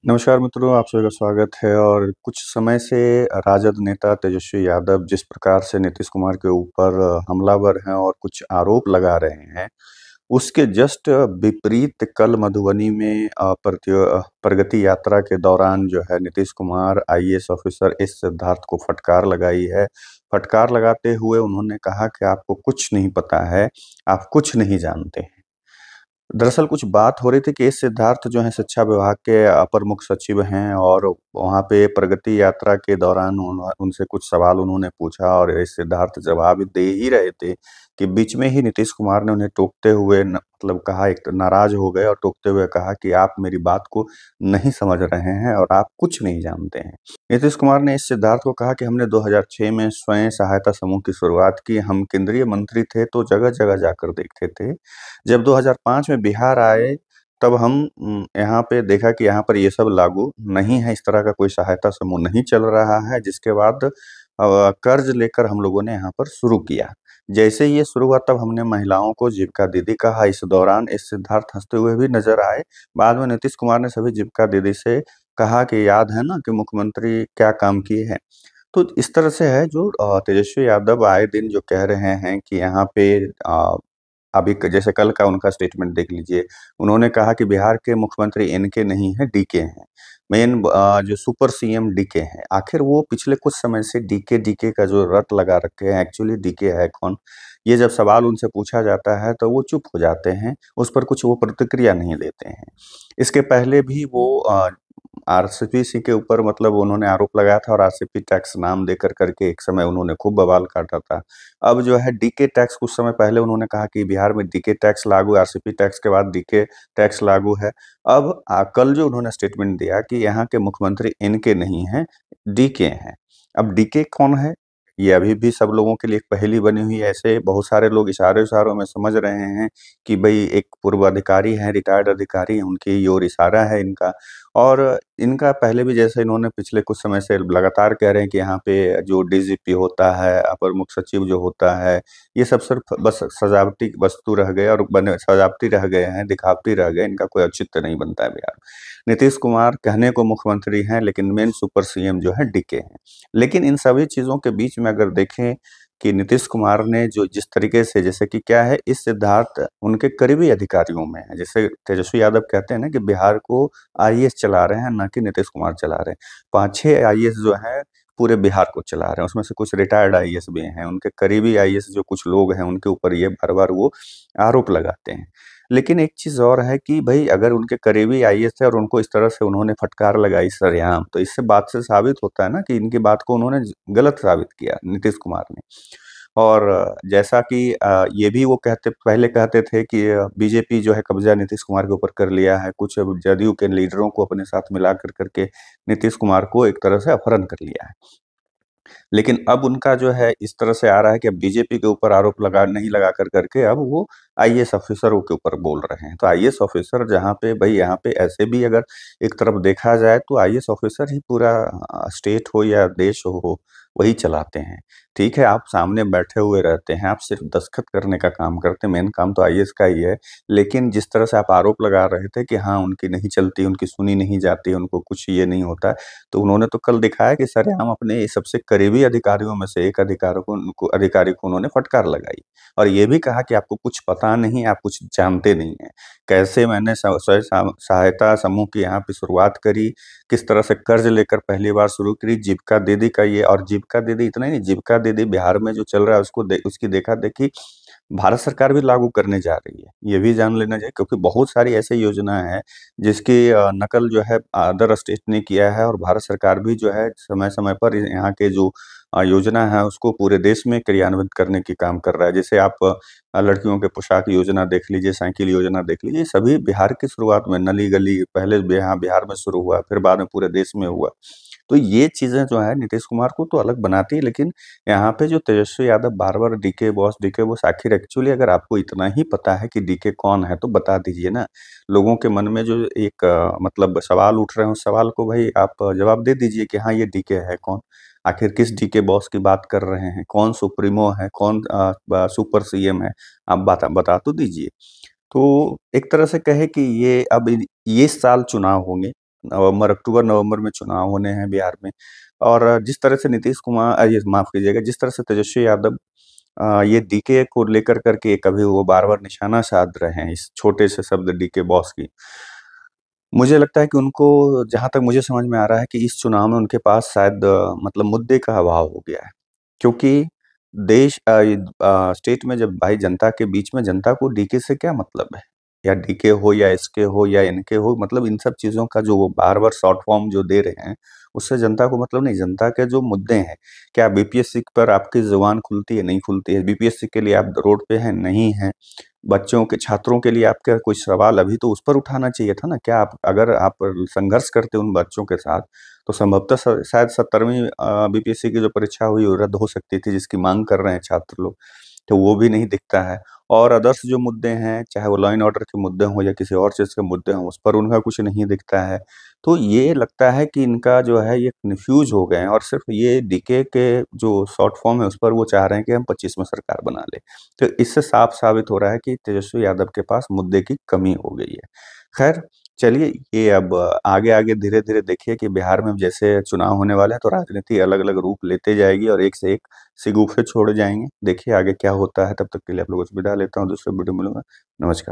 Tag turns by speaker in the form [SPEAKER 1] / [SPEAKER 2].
[SPEAKER 1] नमस्कार मित्रों, आप सभी का स्वागत है। और कुछ समय से राजद नेता तेजस्वी यादव जिस प्रकार से नीतीश कुमार के ऊपर हमलावर हैं और कुछ आरोप लगा रहे हैं, उसके जस्ट विपरीत कल मधुबनी में प्रगति यात्रा के दौरान जो है Nitish Kumar IAS officer S Siddharth को फटकार लगाई है। फटकार लगाते हुए उन्होंने कहा कि आपको कुछ नहीं पता है, आप कुछ नहीं जानते हैं। दरअसल कुछ बात हो रही थी कि एस सिद्धार्थ जो हैं शिक्षा विभाग के अपर मुख्य सचिव हैं, और वहाँ पे प्रगति यात्रा के दौरान उनसे कुछ सवाल उन्होंने पूछा और एस सिद्धार्थ जवाब दे ही रहे थे कि बीच में ही नीतीश कुमार ने उन्हें टोकते हुए मतलब कहा, एक तो नाराज हो गए और टोकते हुए कहा कि आप मेरी बात को नहीं समझ रहे हैं और आप कुछ नहीं जानते हैं। नीतीश कुमार ने इस सिद्धार्थ को कहा कि हमने 2006 में स्वयं सहायता समूह की शुरुआत की। हम केंद्रीय मंत्री थे तो जगह-जगह जाकर देखते थे। जब 2005 में बिहार आए तब हम यहाँ पे देखा कि यहाँ पर ये सब लागू नहीं है, इस तरह का कोई सहायता समूह नहीं चल रहा है। जिसके बाद कर्ज लेकर हम लोगों ने यहाँ पर शुरू किया। जैसे ही ये शुरू हुआ तब हमने महिलाओं को जीविका दीदी कहा। इस दौरान इस सिद्धार्थ हँसते हुए भी नज़र आए। बाद में नीतीश कुमार ने सभी जीविका दीदी से कहा कि याद है ना कि मुख्यमंत्री क्या काम किए हैं। तो इस तरह से है जो तेजस्वी यादव आए दिन जो कह रहे हैं कि यहाँ पे अभी जैसे कल का उनका स्टेटमेंट देख लीजिए। उन्होंने कहा कि बिहार के मुख्यमंत्री इनके नहीं हैं, डीके हैं। मेन जो सुपर सीएम डीके हैं। आखिर वो पिछले कुछ समय से डीके डीके का जो रट लगा रखे हैं, एक्चुअली डीके है कौन? ये जब सवाल उनसे पूछा जाता है तो वो चुप हो जाते हैं, उस पर कुछ वो प्रतिक्रिया नहीं देते हैं। इसके पहले भी वो आरसीपी के ऊपर मतलब उन्होंने आरोप लगाया था और आरसीपी टैक्स नाम देकर करके एक समय उन्होंने खूब बवाल काटा था। अब जो है डीके टैक्स, कुछ समय पहले उन्होंने कहा कि बिहार में डीके टैक्स लागू है, आरसीपी टैक्स के बाद डीके टैक्स लागू है। अब कल जो उन्होंने स्टेटमेंट दिया कि यहाँ के मुख्यमंत्री इनके नहीं हैं, डीके हैं। अब डीके कौन है? ये अभी भी सब लोगों के लिए एक पहेली बनी हुई है। ऐसे बहुत सारे लोग इशारों-इशारों में समझ रहे हैं कि भई एक पूर्व अधिकारी हैं, रिटायर्ड अधिकारी हैं, उनकी ओर इशारा है इनका। और इनका पहले भी जैसे इन्होंने पिछले कुछ समय से लगातार कह रहे हैं कि यहाँ पे जो डीजीपी होता है, अपर मुख्य सचिव जो होता है, ये सब सिर्फ बस सजावटी वस्तु रह गए और बने सजावटी रह गए हैं, दिखावटी रह गए, इनका कोई औचित्य नहीं बनता है बिहार में। नीतीश कुमार कहने को मुख्यमंत्री हैं, लेकिन मेन सुपर सीएम जो है डीके हैं। लेकिन इन सभी चीज़ों के बीच में अगर देखें कि नीतीश कुमार ने जो जिस तरीके से, जैसे कि क्या है, इस सिद्धार्थ उनके करीबी अधिकारियों में है। जैसे तेजस्वी यादव कहते हैं ना कि बिहार को आईएएस चला रहे हैं, ना कि नीतीश कुमार चला रहे हैं। 5-6 आईएएस जो हैं पूरे बिहार को चला रहे हैं, उसमें से कुछ रिटायर्ड आईएएस भी हैं। उनके करीबी आईएएस जो कुछ लोग हैं, उनके ऊपर ये बार-बार वो आरोप लगाते हैं। लेकिन एक चीज़ और है कि भई अगर उनके करीबी आईएएस थे और उनको इस तरह से उन्होंने फटकार लगाई सरेआम, तो इससे बात से साबित होता है ना कि इनकी बात को उन्होंने गलत साबित किया नीतीश कुमार ने। और जैसा कि ये भी वो पहले कहते थे कि बीजेपी जो है कब्ज़ा नीतीश कुमार के ऊपर कर लिया है, कुछ जदयू के लीडरों को अपने साथ मिला कर के नीतीश कुमार को एक तरह से अपहरण कर लिया है। लेकिन अब उनका जो है इस तरह से आ रहा है कि अब बीजेपी के ऊपर आरोप लगा कर के अब वो आईएएस ऑफिसरों के ऊपर बोल रहे हैं। तो आईएएस ऑफिसर जहाँ पे भई यहाँ पे ऐसे भी अगर एक तरफ देखा जाए तो आईएएस ऑफिसर ही पूरा स्टेट हो या देश हो, वही चलाते हैं। ठीक है, आप सामने बैठे हुए रहते हैं, आप सिर्फ़ दस्तखत करने का काम करते हैं, मेन काम तो आईएएस का ही है। लेकिन जिस तरह से आप आरोप लगा रहे थे कि हाँ, उनकी नहीं चलती, उनकी सुनी नहीं जाती, उनको कुछ ये नहीं होता है, तो उन्होंने तो कल दिखाया कि सरेआम अपने सबसे करीबी अधिकारियों में से एक अधिकारी को उन्होंने फटकार लगाई और ये भी कहा कि आपको कुछ पता नहीं, आप कुछ जानते नहीं हैं। कैसे मैंने सहायता समूह की यहाँ पे शुरुआत करी, किस तरह से कर्ज लेकर पहली बार शुरू करी, जीविका दीदी का ये, और जीविका दीदी इतना ही नहीं, जीविका दीदी बिहार में जो चल रहा है उसकी देखा-देखी भारत सरकार भी लागू करने जा रही है। ये भी जान लेना चाहिए, क्योंकि बहुत सारी ऐसी योजनाएँ हैं जिसकी नकल जो है अदर स्टेट ने किया है और भारत सरकार भी जो है समय-समय पर यहाँ के जो योजना है उसको पूरे देश में क्रियान्वित करने की काम कर रहा है। जैसे आप लड़कियों के पोशाक योजना देख लीजिए, साइकिल योजना देख लीजिए, सभी बिहार की शुरुआत में नली-गली पहले यहाँ बिहार में शुरू हुआ, फिर बाद में पूरे देश में हुआ। तो ये चीज़ें जो है नीतीश कुमार को तो अलग बनाती है, लेकिन यहाँ पे जो तेजस्वी यादव बार-बार डीके बॉस, आखिर एक्चुअली अगर आपको इतना ही पता है कि डीके कौन है तो बता दीजिए ना। लोगों के मन में जो एक मतलब सवाल उठ रहे हैं, उस सवाल को भई आप जवाब दे दीजिए कि हाँ, ये डीके है कौन? आखिर किस डीके बॉस की बात कर रहे हैं? कौन सुप्रीमो है? कौन सुपर सीएम है? आप बता तो दीजिए। तो एक तरह से कहें कि ये अब ये साल चुनाव होंगे। अक्टूबर-नवंबर में चुनाव होने हैं बिहार में। और जिस तरह से ये माफ़ कीजिएगा, जिस तरह से तेजस्वी यादव ये डीके को लेकर करके कभी वो बार-बार निशाना साध रहे हैं, इस छोटे से शब्द डीके बॉस की। मुझे लगता है कि उनको, जहाँ तक मुझे समझ में आ रहा है, कि इस चुनाव में उनके पास शायद मतलब मुद्दे का अभाव हो गया है। क्योंकि स्टेट में जब भाई जनता के बीच में, जनता को डीके से क्या मतलब है? या डीके हो या एसके हो या इनके हो, मतलब इन सब चीज़ों का जो वो बार-बार शॉर्ट फॉर्म जो दे रहे हैं, उससे जनता को मतलब नहीं। जनता के जो मुद्दे हैं, क्या बीपीएससी पर आपकी ज़ुबान खुलती है, नहीं खुलती है? बीपीएससी के लिए आप रोड पे हैं, नहीं हैं? बच्चों के, छात्रों के लिए आपका कोई सवाल अभी तो उस पर उठाना चाहिए था ना? क्या आप, अगर आप संघर्ष करते उन बच्चों के साथ, तो संभवतः शायद 70वीं बीपीएससी की जो परीक्षा हुई वो रद्द हो सकती थी, जिसकी माँग कर रहे हैं छात्र लोग। तो वो भी नहीं दिखता है। और अदर्स जो मुद्दे हैं, चाहे वो लॉ एंड ऑर्डर के मुद्दे हों या किसी और चीज़ के मुद्दे हों, उस पर उनका कुछ नहीं दिखता है। तो ये लगता है कि इनका जो है ये कन्फ्यूज़ हो गए हैं, और सिर्फ़ ये डीके के जो शॉर्ट फॉर्म है, उस पर वो चाह रहे हैं कि हम 25 में सरकार बना लें। तो इससे साफ साबित हो रहा है कि तेजस्वी यादव के पास मुद्दे की कमी हो गई है। ख़ैर, चलिए, ये अब आगे-आगे धीरे-धीरे देखिए कि बिहार में जैसे चुनाव होने वाले हैं, तो राजनीति अलग-अलग रूप लेते जाएगी और एक से एक शगुफ़े छोड़े जाएँगे। देखिए आगे क्या होता है, तब तक के लिए आप लोगों से विदा लेता हूँ, दूसरे वीडियो में मिलूँगा। नमस्कार।